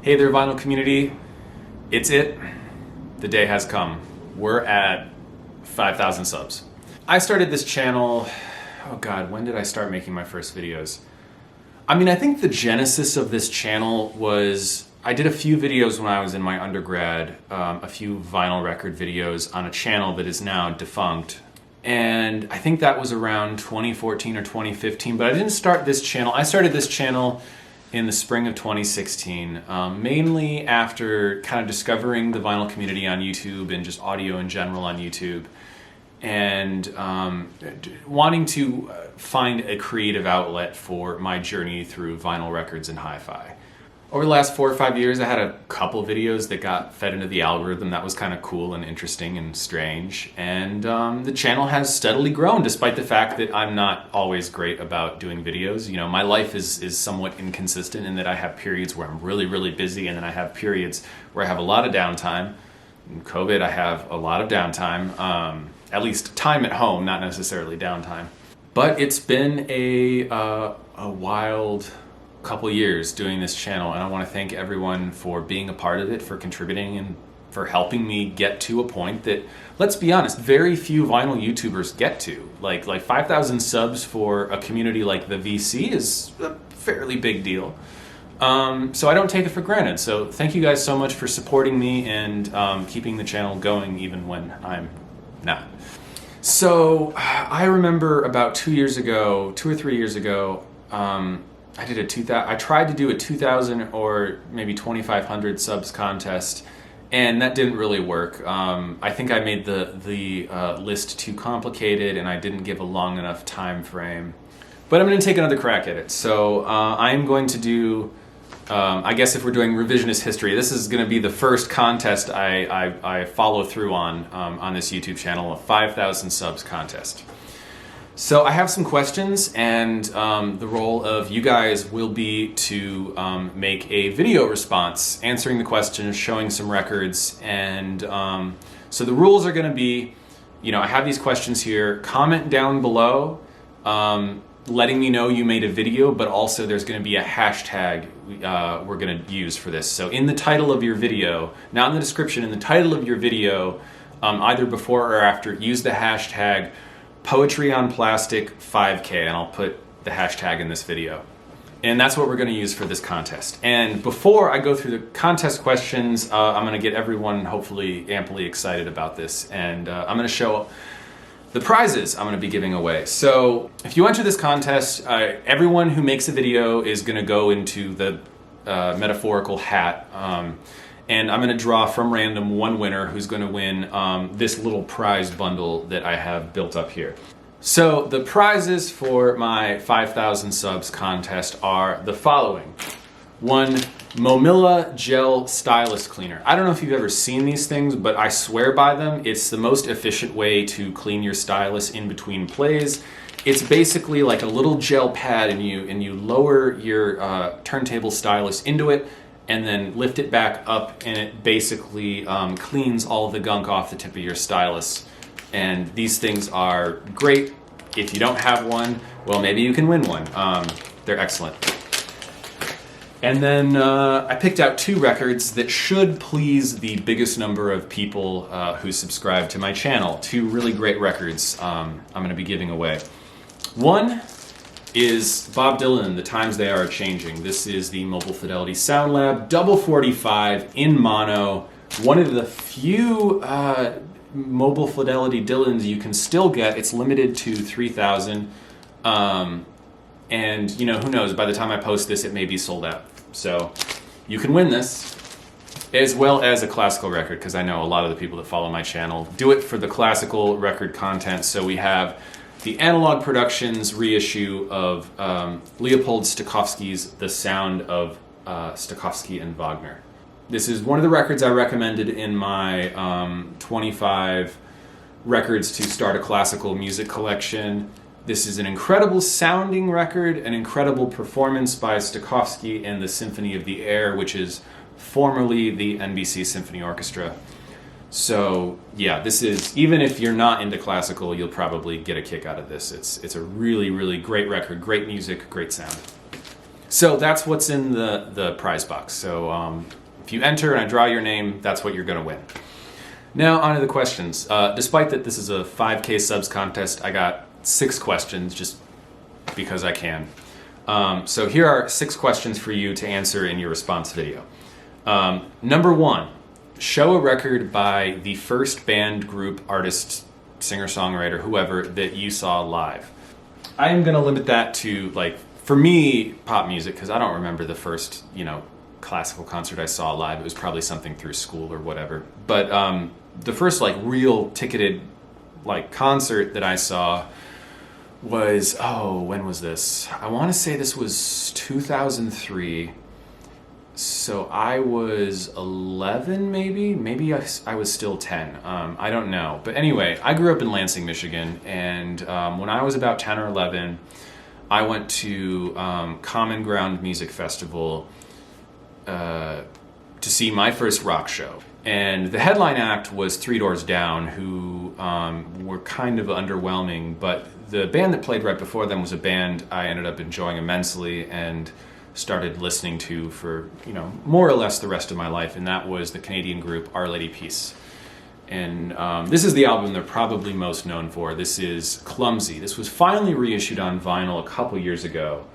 Hey there, vinyl community. It's it. The day has come. We're at 5,000 subs. I started this channel, oh God, when did I start making my first videos? I mean, I think the genesis of this channel was, I did a few videos when I was in my undergrad, a few vinyl record videos on a channel that is now defunct. And I think that was around 2014 or 2015, but I didn't start this channel. I started this channel in the spring of 2016, mainly after kind of discovering the vinyl community on YouTube and just audio in general on YouTube, and wanting to find a creative outlet for my journey through vinyl records and hi-fi. Over the last 4 or 5 years, I had a couple videos that got fed into the algorithm that was kind of cool and interesting and strange, and the channel has steadily grown despite the fact that I'm not always great about doing videos. You know, my life is somewhat inconsistent in that I have periods where I'm really, really busy, and then I have periods where I have a lot of downtime. In COVID, I have a lot of downtime, at least time at home, not necessarily downtime. But it's been a wild couple years doing this channel, and I want to thank everyone for being a part of it, for contributing, and for helping me get to a point that, let's be honest, very few vinyl YouTubers get to. Like 5,000 subs for a community like the VC is a fairly big deal. So I don't take it for granted. So thank you guys so much for supporting me and keeping the channel going even when I'm not. So I remember about 2 or 3 years ago, I tried to do a 2,000 or maybe 2,500 subs contest, and that didn't really work. I think I made the list too complicated, and I didn't give a long enough time frame. But I'm going to take another crack at it. So I'm going to do, I guess if we're doing revisionist history, this is going to be the first contest I follow through on this YouTube channel, a 5,000 subs contest. So I have some questions, and the role of you guys will be to make a video response, answering the questions, showing some records, and so the rules are going to be, you know, I have these questions here. Comment down below, letting me know you made a video, but also there's going to be a hashtag we're going to use for this. So in the title of your video, not in the description, in the title of your video, either before or after, use the hashtag Poetry on Plastic 5K, and I'll put the hashtag in this video. And that's what we're going to use for this contest. And before I go through the contest questions, I'm going to get everyone hopefully amply excited about this, and I'm going to show the prizes I'm going to be giving away. So if you enter this contest, everyone who makes a video is going to go into the metaphorical hat, and I'm going to draw from random one winner who's going to win this little prize bundle that I have built up here. So the prizes for my 5,000 subs contest are the following. 1 Momilla Gel Stylus Cleaner. I don't know if you've ever seen these things, but I swear by them. It's the most efficient way to clean your stylus in between plays. It's basically like a little gel pad, and you lower your turntable stylus into it, and then lift it back up, and it basically cleans all of the gunk off the tip of your stylus. And these things are great. If you don't have one, well, maybe you can win one. They're excellent. And then I picked out 2 records that should please the biggest number of people who subscribe to my channel. 2 really great records I'm going to be giving away. One is Bob Dylan, The Times They Are Changing. This is the Mobile Fidelity Sound Lab, double 45 in mono. One of the few Mobile Fidelity Dylans you can still get. It's limited to 3,000. And, you know, who knows, by the time I post this, it may be sold out. So you can win this. as well as a classical record, because I know a lot of the people that follow my channel do it for the classical record content. So we have the Analog Productions reissue of Leopold Stakovsky's The Sound of Stakovsky and Wagner. This is one of the records I recommended in my 25 records to start a classical music collection. This is an incredible sounding record, an incredible performance by Stakovsky and the Symphony of the Air, which is formerly the NBC Symphony Orchestra. So yeah, this is, even if you're not into classical, you'll probably get a kick out of this. It's a really, really great record, great music, great sound. So that's what's in the prize box. So if you enter and I draw your name, that's what you're going to win. Now on to the questions. Despite that this is a 5K subs contest, I got 6 questions just because I can. So here are 6 questions for you to answer in your response video. Number 1, show a record by the first band, group, artist, singer-songwriter, whoever that you saw live. I am going to limit that to, like, for me, pop music, because I don't remember the first, classical concert I saw live. It was probably something through school or whatever. But the first, like, real ticketed, like, concert that I saw was, when was this? I want to say this was 2003. So I was 11, maybe? Maybe I was still 10. I don't know. But anyway, I grew up in Lansing, Michigan, and when I was about 10 or 11, I went to Common Ground Music Festival to see my first rock show. And the headline act was Three Doors Down, who were kind of underwhelming, but the band that played right before them was a band I ended up enjoying immensely and started listening to for, more or less the rest of my life, and that was the Canadian group Our Lady Peace. And this is the album they're probably most known for. This is Clumsy. This was finally reissued on vinyl a couple years ago.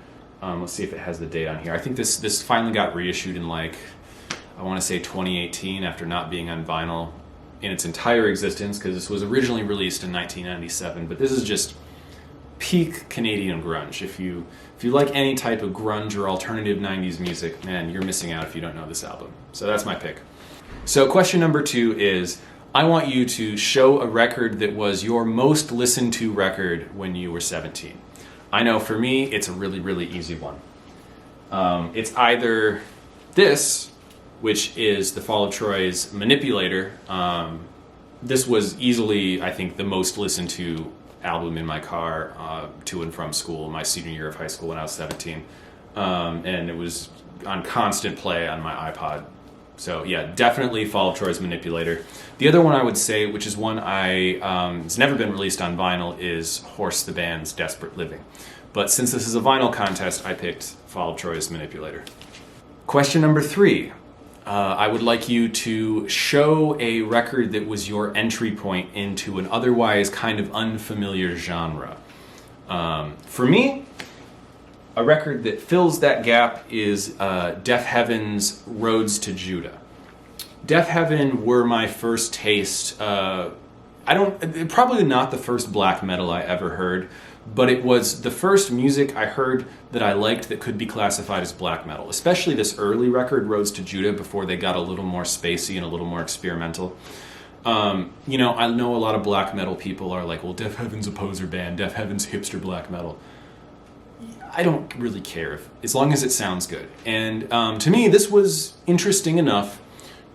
Let's see if it has the date on here. I think this finally got reissued in, I want to say 2018, after not being on vinyl in its entire existence, because this was originally released in 1997. But this is just peak Canadian grunge. If you like any type of grunge or alternative 90s music, man, you're missing out if you don't know this album. So that's my pick. So question number 2 is, I want you to show a record that was your most listened to record when you were 17. I know for me, it's a really, really easy one. It's either this, which is the Fall of Troy's Manipulator. This was easily, I think, the most listened to album in my car to and from school, my senior year of high school when I was 17. And it was on constant play on my iPod. So yeah, definitely Fall of Troy's Manipulator. The other one I would say, which is one it's never been released on vinyl, is Horse the Band's Desperate Living. But since this is a vinyl contest, I picked Fall of Troy's Manipulator. Question number 3. I would like you to show a record that was your entry point into an otherwise kind of unfamiliar genre. For me, a record that fills that gap is Deaf Heaven's Roads to Judah. Deaf Heaven were my first taste. Probably not the first black metal I ever heard, but it was the first music I heard that I liked that could be classified as black metal, especially this early record, Roads to Judah, before they got a little more spacey and a little more experimental. I know a lot of black metal people are like, well, Deaf Heaven's a poser band, Deaf Heaven's hipster black metal. I don't really care, as long as it sounds good. And to me, this was interesting enough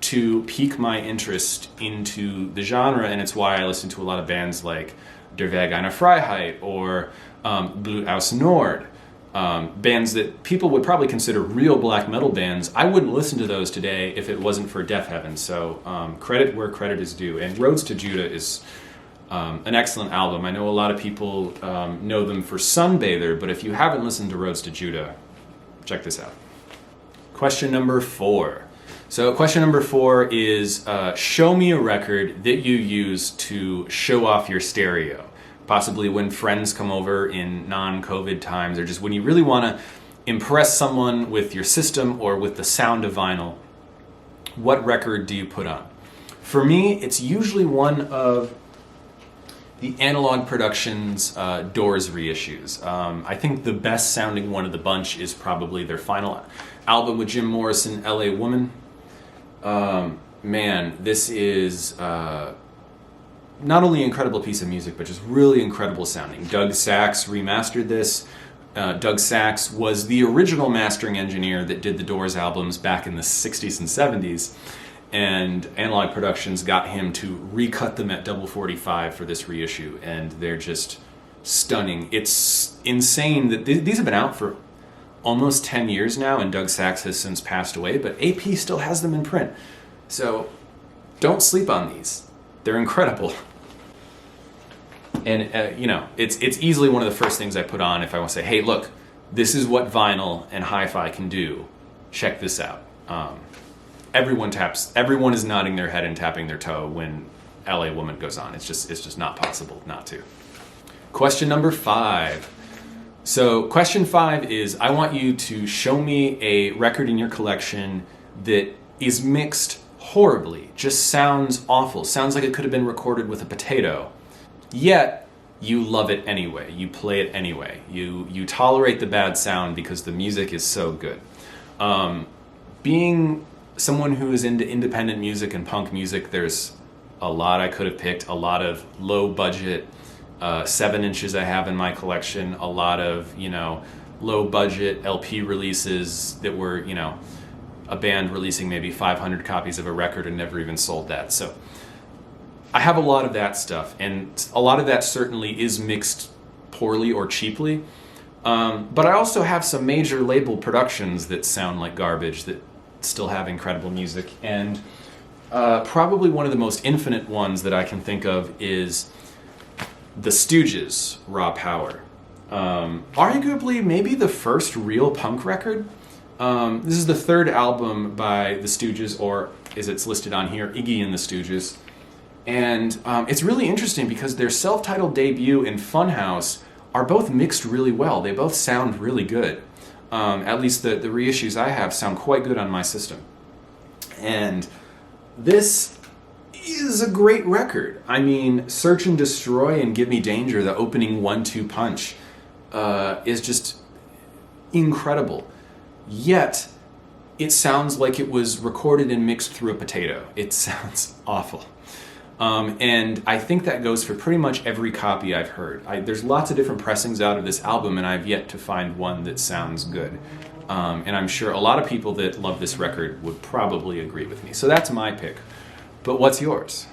to pique my interest into the genre, and it's why I listen to a lot of bands like Der Weg einer Freiheit or Blut aus Nord, bands that people would probably consider real black metal bands. I wouldn't listen to those today if it wasn't for Deaf Heaven. So credit where credit is due. And Roads to Judah is an excellent album. I know a lot of people know them for Sunbather, but if you haven't listened to Roads to Judah, check this out. Question number 4. So question number 4 is, show me a record that you use to show off your stereo. Possibly when friends come over in non-COVID times, or just when you really want to impress someone with your system or with the sound of vinyl. What record do you put on? For me, it's usually one of the Analog Productions Doors reissues. I think the best sounding one of the bunch is probably their final album with Jim Morrison, LA Woman. Man, this is not only an incredible piece of music, but just really incredible sounding. Doug Sax remastered this. Doug Sax was the original mastering engineer that did the Doors albums back in the 60s and 70s, and Analog Productions got him to recut them at double 45 for this reissue, and they're just stunning. It's insane that these have been out for almost 10 years now, and Doug Sax has since passed away, but AP still has them in print. So don't sleep on these. They're incredible. And, you know, it's easily one of the first things I put on if I want to say, hey, look, this is what vinyl and hi-fi can do. Check this out. Everyone is nodding their head and tapping their toe when LA Woman goes on. It's just not possible not to. Question number 5. So question 5 is, I want you to show me a record in your collection that is mixed horribly, just sounds awful, sounds like it could have been recorded with a potato, yet you love it anyway, you play it anyway, you tolerate the bad sound because the music is so good. Being someone who is into independent music and punk music, there's a lot I could have picked, a lot of low budget 7 inches I have in my collection, a lot of, you know, low budget LP releases that were, you know, a band releasing maybe 500 copies of a record and never even sold that. So I have a lot of that stuff, and a lot of that certainly is mixed poorly or cheaply. But I also have some major label productions that sound like garbage that still have incredible music. And probably one of the most infinite ones that I can think of is the Stooges Raw Power. Arguably maybe the first real punk record. This is the 3rd album by the Stooges, or as it's listed on here, Iggy and the Stooges. And it's really interesting because their self-titled debut and Funhouse are both mixed really well. They both sound really good. At least the reissues I have sound quite good on my system. And this is a great record. I mean, Search and Destroy and Give Me Danger, the opening 1-2 punch, is just incredible. Yet, it sounds like it was recorded and mixed through a potato. It sounds awful. And I think that goes for pretty much every copy I've heard. There's lots of different pressings out of this album, and I've yet to find one that sounds good. And I'm sure a lot of people that love this record would probably agree with me. So that's my pick. But what's yours?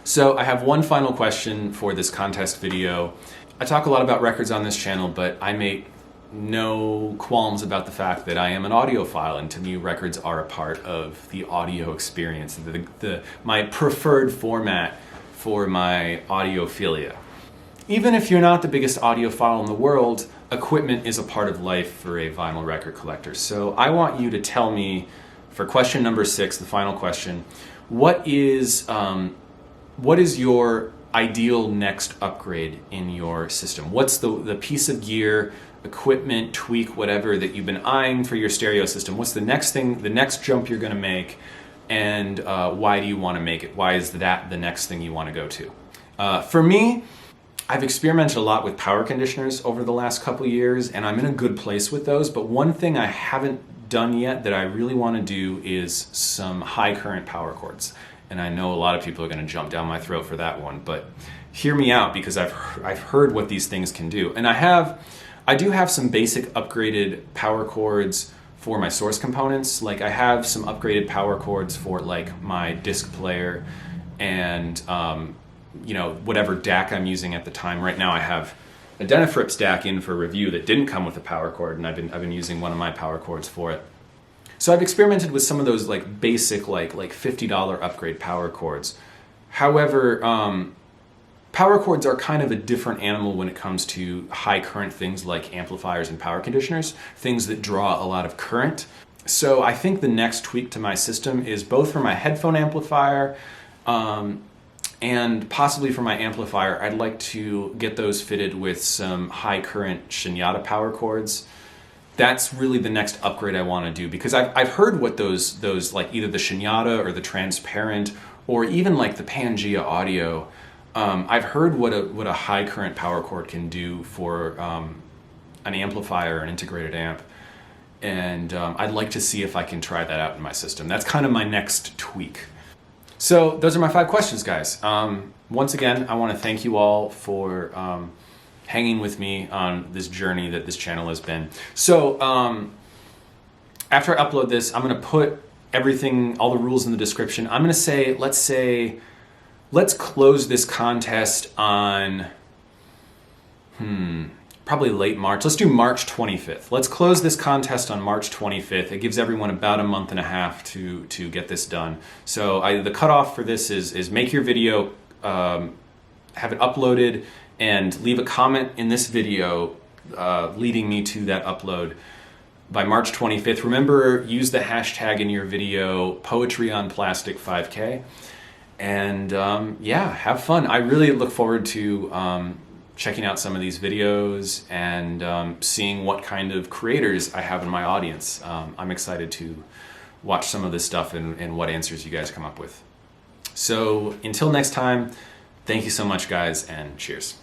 So I have one final question for this contest video. I talk a lot about records on this channel, but I make no qualms about the fact that I am an audiophile, and to me records are a part of the audio experience, my preferred format for my audiophilia. Even if you're not the biggest audiophile in the world, equipment is a part of life for a vinyl record collector. So I want you to tell me, for question number 6, the final question, what is your ideal next upgrade in your system? What's the piece of gear, equipment, tweak, whatever that you've been eyeing for your stereo system? What's the next thing, the next jump you're going to make, and why do you want to make it? Why is that the next thing you want to go to? For me, I've experimented a lot with power conditioners over the last couple years, and I'm in a good place with those, but one thing I haven't done yet that I really want to do is some high current power chords. And I know a lot of people are going to jump down my throat for that one, but hear me out, because I've heard what these things can do. And I do have some basic upgraded power chords for my source components. Like I have some upgraded power chords for like my disc player and you know, whatever DAC I'm using at the time. Right now I have a Denafrips DAC in for review that didn't come with a power cord, and I've been using one of my power chords for it. So I've experimented with some of those like basic like $50 upgrade power chords. However, power chords are kind of a different animal when it comes to high current things like amplifiers and power conditioners, things that draw a lot of current. So I think the next tweak to my system is both for my headphone amplifier and possibly for my amplifier, I'd like to get those fitted with some high current Shinata power chords. That's really the next upgrade I want to do, because I've heard what those like either the Shinata or the transparent or even like the Pangea Audio. I've heard what a high current power cord can do for an amplifier, an integrated amp, And I'd like to see if I can try that out in my system. That's kind of my next tweak. So those are my 5 questions, guys. Once again, I want to thank you all for hanging with me on this journey that this channel has been. So after I upload this, I'm going to put everything, all the rules in the description. I'm going to say, let's close this contest on, probably late March. Let's do March 25th. Let's close this contest on March 25th. It gives everyone about a month and a half to get this done. So the cutoff for this is make your video, have it uploaded, and leave a comment in this video leading me to that upload by March 25th. Remember, use the hashtag in your video, poetryonplastic5K. And yeah, have fun. I really look forward to checking out some of these videos and seeing what kind of creators I have in my audience. I'm excited to watch some of this stuff and what answers you guys come up with. So until next time, thank you so much, guys, and cheers.